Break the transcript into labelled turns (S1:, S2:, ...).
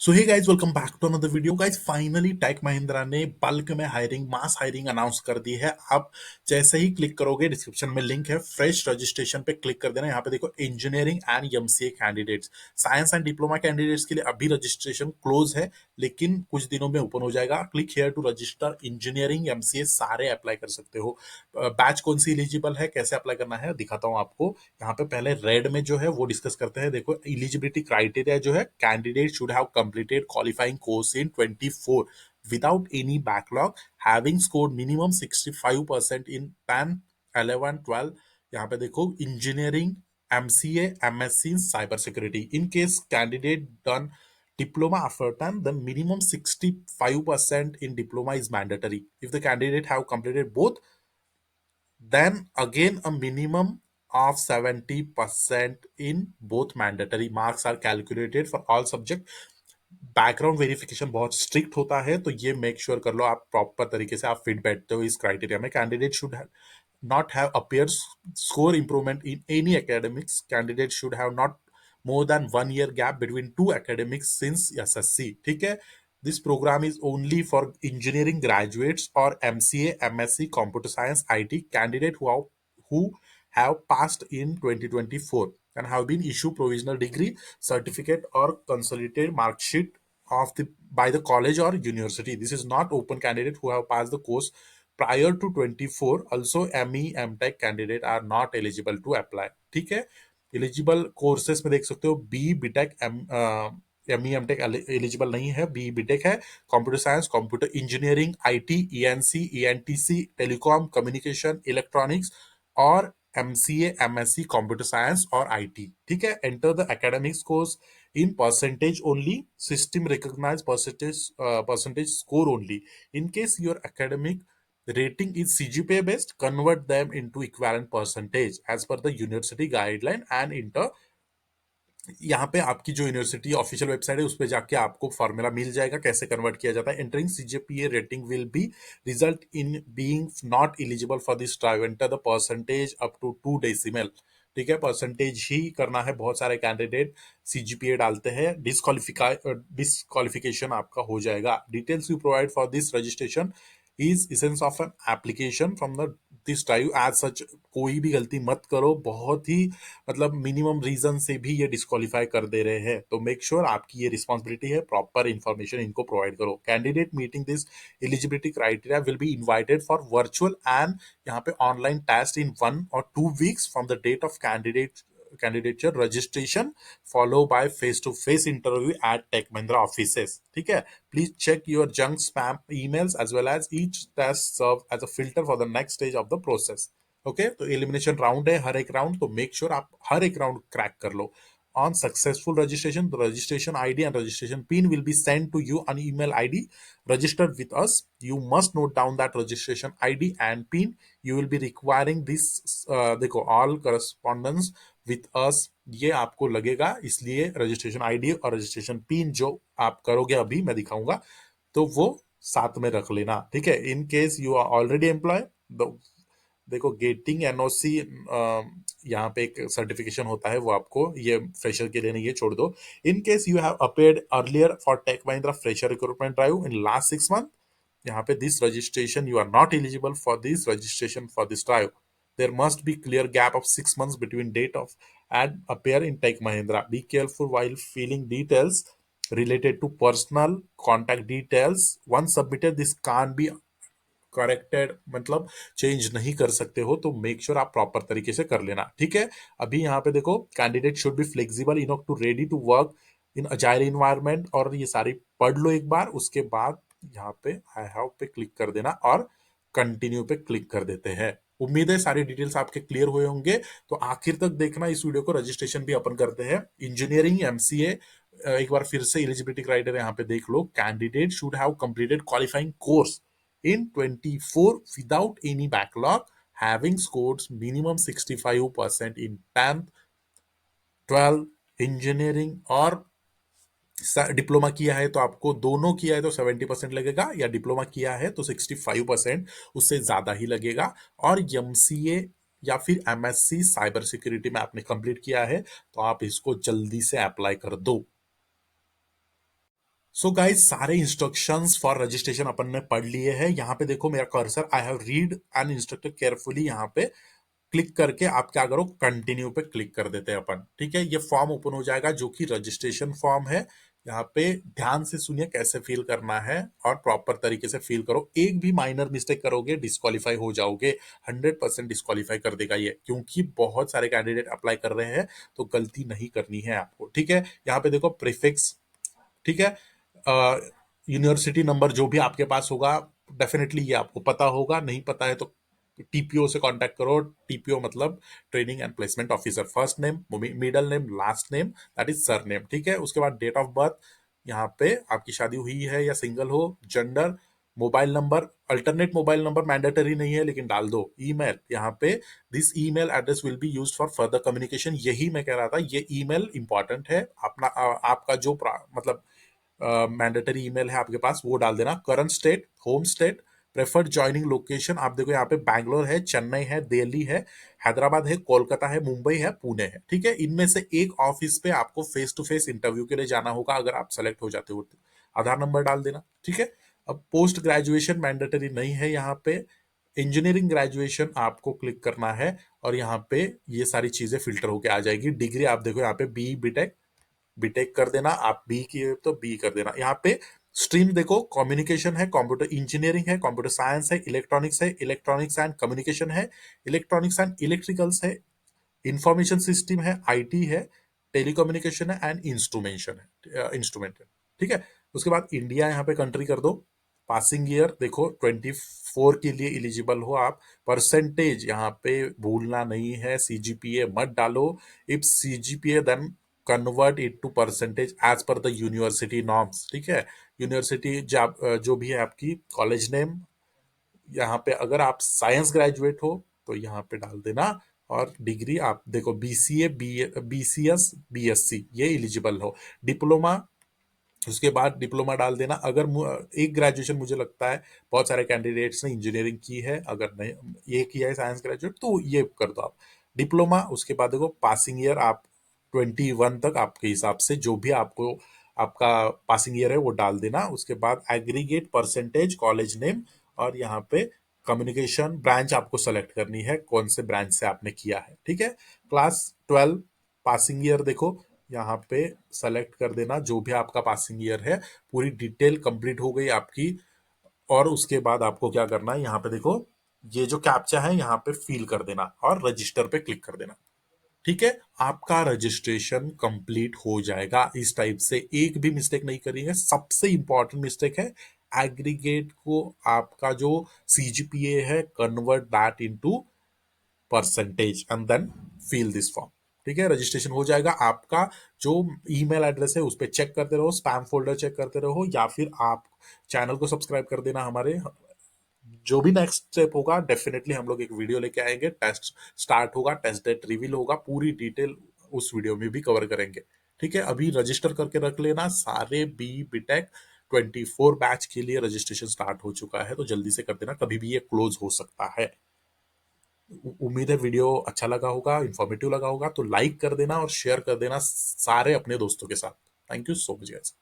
S1: So hey guys, welcome back to another video. Guys, finally tech Mahindra ने bulk में hiring, mass hiring announce कर दी है। आप जैसे ही क्लिक करोगे, डिस्क्रिप्शन में लिंक है, फ्रेश रजिस्ट्रेशन पे क्लिक कर देना। यहाँ पे देखो, engineering and MCA candidates, science and diploma candidates के लिए अभी रजिस्ट्रेशन क्लोज है, लेकिन कुछ दिनों में ओपन हो जाएगा। Click here to register. Engineering MCA सारे अप्लाई कर सकते हो। बैच कौन सी एलिजिबल है, कैसे अप्लाई करना है, दिखाता हूँ आपको। यहाँ पे पहले रेड में जो है वो डिस्कस करते हैं। देखो, एलिजिबिलिटी क्राइटेरिया जो है, candidate should have completed qualifying course in 24 without any backlog, having scored minimum 65% in 10, 11, 12। यहाँ पे देखो, engineering, MCA, MSc in cyber security. In case candidate done diploma after 10, the minimum 65% in diploma is mandatory. If the candidate have completed both, then again a minimum of 70% in both mandatory. Marks are calculated for all subject. Background verification बहुत strict होता है, तो ये make sure कर लो आप proper तरीके से आप फिट बैठते हो इस क्राइटेरिया में। Candidate should not have appeared score improvement in any academics. Candidate should have not more than 1 year gap between two academics since SSC. ठीक है? This program is only for engineering graduates or MCA, MSc, computer science, IT candidate who have passed in 2024 and have been issued provisional degree certificate or consolidated mark sheet of the by the college or university. This is not open candidate who have passed the course prior to 24. Also ME MTech candidate are not eligible to apply. ठीक है? Eligible courses में देख सकते हो, B B Tech, ME M Tech eligible नहीं है, B B Tech है। Computer science, computer engineering, IT, ENC, ENTC, telecom, communication, electronics और एमसीए, एमएससी, कंप्यूटर साइंस और आईटी। ठीक है? Enter the academics course in percentage only. System recognize percentage score only. In case your academic rating is CGPA based, convert them into equivalent percentage as per the university guideline and enter। यहाँ पे आपकी जो university official website है उस पर जाके आपको formula मिल जाएगा कैसे कन्वर्ट किया जाता है। Entering CGPA rating will be result in being not eligible for this trial. Enter the percentage up to 2 decimal. ठीक है? परसेंटेज ही करना है। बहुत सारे कैंडिडेट सीजीपीए डालते हैं, डिसक्वालिफिकेशन आपका हो जाएगा। Details you provide for this registration is essence of an application from the this drive as such. कोई भी गलती मत करो, बहुत ही मतलब मिनिमम रीजन से भी ये डिस्क्वालीफाई कर दे रहे हैं, तो मेक श्योर आपकी ये रिस्पॉन्सिबिलिटी है, प्रॉपर इंफॉर्मेशन इनको प्रोवाइड करो। Candidate meeting this eligibility criteria will be invited for virtual and यहाँ पे online test in 1 or 2 weeks from the date of candidature registration, follow by face-to-face interview at Tech Mahindra offices. ठीक है? Please check your junk spam emails as well as each test serve as a filter for the next stage of the process. Okay, तो elimination round है हर एक round, तो make sure आप हर एक round crack कर लो। On successful registration, the registration ID and registration PIN will be sent to you on email ID registered with us. You must note down that registration ID and PIN. You will be requiring this, देखो, all correspondence with us ये आपको लगेगा, इसलिए registration ID और registration pin जो आप करोगे अभी मैं दिखाऊंगा, तो वो साथ में रख लेना। ठीक है? In case you are already employ, देखो, गेटिंग एनओसी, यहाँ पे एक सर्टिफिकेशन होता है, वो आपको, ये फ्रेशर के लिए नहीं, ये छोड़ दो। In case you have appeared earlier for tech Mahindra fresher recruitment drive in last 6 months, यहाँ पे this registration you are not eligible for this registration for this drive. There must be clear gap of 6 months between date of ad appear in Tech Mahindra. Be careful while filling details related to personal contact details. Once submitted, this can't be corrected, मतलब change नहीं कर सकते हो, तो make sure आप proper तरीके से कर लेना। ठीक है? अभी यहाँ पे देखो, candidate should be flexible enough to ready to work in agile environment, और ये सारी पढ़ लो एक बार, उसके बाद यहाँ पे आई हैव पे क्लिक कर देना और कंटिन्यू पे क्लिक कर देते हैं। उम्मीद है सारी डिटेल्स आपके क्लियर हुए होंगे, तो आखिर तक देखना इस वीडियो को। रजिस्ट्रेशन भी अपन करते हैं। इंजीनियरिंग एमसीए, एक बार फिर से एलिजिबिलिटी क्राइटेरिया यहाँ पे देख लो। Candidate should have completed qualifying course in 24 without any backlog, having scored minimum 65% in 10th, 12th, engineering और डिप्लोमा किया है तो आपको, दोनों किया है तो 70% लगेगा, या डिप्लोमा किया है तो 65%, उससे ज्यादा ही लगेगा। और एमसीए या फिर एमएससी साइबर सिक्योरिटी में आपने कंप्लीट किया है तो आप इसको जल्दी से अप्लाई कर दो। सो गाइस सारे इंस्ट्रक्शंस फॉर रजिस्ट्रेशन अपन ने पढ़ लिए हैं। यहाँ पे देखो मेरा cursor, I have read and instructed carefully. यहाँ पे क्लिक करके आप क्या करो, कंटिन्यू पे क्लिक कर देते हैं अपन। ठीक है, ये फॉर्म ओपन हो जाएगा जो कि रजिस्ट्रेशन फॉर्म है। यहाँ पे ध्यान से सुनिए कैसे फिल करना है और प्रॉपर तरीके से फिल करो। एक भी माइनर मिस्टेक करोगे डिस्क्वालीफाई हो जाओगे। 100% डिस्क्वालीफाई कर देगा ये, क्योंकि बहुत सारे कैंडिडेट अप्लाई कर रहे हैं, तो गलती नहीं करनी है आपको। ठीक है, यहाँ पे देखो प्रीफिक्स। ठीक है, यूनिवर्सिटी नंबर जो भी आपके पास होगा, डेफिनेटली ये आपको पता होगा। नहीं पता है तो टीपीओ से कांटेक्ट करो। टीपीओ मतलब training and placement officer. First name, middle name, last name, that is sir name. ठीक है, उसके बाद डेट ऑफ बर्थ, यहाँ पे आपकी शादी हुई है या सिंगल हो, gender, mobile number, alternate mobile number mandatory नहीं है लेकिन डाल दो। ईमेल, यहाँ पे this email address will be used for further communication. यही मैं कह रहा था, ये ईमेल इंपॉर्टेंट है। अपना आपका जो मतलब मैंडेटरी ईमेल है आपके पास, वो डाल देना। Current state, home state, preferred joining location, आप देखो यहाँ पे बैंगलोर है, चेन्नई है, दिल्ली है, हैदराबाद है, कोलकाता है, मुंबई है, पुणे है। ठीक है, इनमें से एक ऑफिस पे आपको फेस टू फेस इंटरव्यू के लिए जाना होगा अगर आप सेलेक्ट हो जाते हो तो। आधार नंबर डाल देना। ठीक है, अब पोस्ट ग्रेजुएशन मैंडेटरी नहीं है यहाँ पे। इंजीनियरिंग ग्रेजुएशन आपको क्लिक करना है और यहाँ पे ये सारी चीजें फिल्टर होके आ जाएगी। डिग्री आप देखो यहाँ पे बी बीटेक, बीटेक कर देना। आप बी किए तो बी कर देना। यहाँ पे स्ट्रीम देखो, कम्युनिकेशन है, कंप्यूटर इंजीनियरिंग है, कंप्यूटर साइंस है, इलेक्ट्रॉनिक्स है, इलेक्ट्रॉनिक्स एंड कम्युनिकेशन है, इलेक्ट्रॉनिक्स एंड इलेक्ट्रिकल्स है, इंफॉर्मेशन सिस्टम है, आईटी है, टेलीकम्युनिकेशन है एंड इंस्ट्रूमेंशन है, इंस्ट्रूमेंट है। ठीक है, उसके बाद इंडिया यहाँ पे कंट्री कर दो। पासिंग ईयर देखो 24 के लिए एलिजिबल हो आप। परसेंटेज यहाँ पे भूलना नहीं है, सीजीपीए मत डालो। If CGPA then convert it to percentage as per the university norms. ठीक है, यूनिवर्सिटी जो भी है आपकी, कॉलेज नेम, यहाँ पे अगर आप साइंस ग्रेजुएट हो तो यहाँ पे डाल देना। और डिग्री आप देखो बीसीए, बीसीएस, बीएससी, ये एलिजिबल हो। डिप्लोमा, उसके बाद डिप्लोमा डाल देना। अगर एक ग्रेजुएशन मुझे लगता है बहुत सारे कैंडिडेट्स ने इंजीनियरिंग की है, अगर नहीं ये किया है साइंस ग्रेजुएट तो ये कर दो आप डिप्लोमा। उसके बाद देखो पासिंग ईयर आप 21 तक आपके हिसाब से जो भी आपको आपका पासिंग ईयर है वो डाल देना। उसके बाद एग्रीगेट परसेंटेज, कॉलेज नेम, और यहाँ पे कम्युनिकेशन ब्रांच आपको सेलेक्ट करनी है, कौन से ब्रांच से आपने किया है। ठीक है, क्लास 12, पासिंग ईयर देखो यहाँ पे सेलेक्ट कर देना जो भी आपका पासिंग ईयर है। पूरी डिटेल कंप्लीट हो गई आपकी। और उसके बाद आपको क्या करना है, यहाँ पे देखो ये जो कैप्चा है यहाँ पे फिल कर देना और रजिस्टर पे क्लिक कर देना। ठीक है, आपका रजिस्ट्रेशन कंप्लीट हो जाएगा। इस टाइप से एक भी मिस्टेक नहीं करेंगे। सबसे इंपॉर्टेंट मिस्टेक है एग्रीगेट को आपका जो सीजीपीए है convert that into percentage and then fill this form. ठीक है, रजिस्ट्रेशन हो जाएगा। आपका जो ईमेल एड्रेस है उस पर चेक करते रहो, स्पैम फोल्डर चेक करते रहो, या फिर आप चैनल को सब्सक्राइब कर देना हमारे। जो भी नेक्स्ट स्टेप होगा डेफिनेटली हम लोग एक वीडियो लेके आएंगे। टेस्ट स्टार्ट होगा, टेस्ट डेट रिवील होगा, पूरी डिटेल उस वीडियो में भी कवर करेंगे। ठीक है, अभी रजिस्टर करके रख लेना सारे बी बीटेक 24 बैच के लिए रजिस्ट्रेशन स्टार्ट हो चुका है, तो जल्दी से कर देना, कभी भी ये क्लोज हो सकता है। उम्मीद है वीडियो अच्छा लगा होगा, इन्फॉर्मेटिव लगा होगा, तो लाइक कर देना और शेयर कर देना सारे अपने दोस्तों के साथ। Thank you so much guys.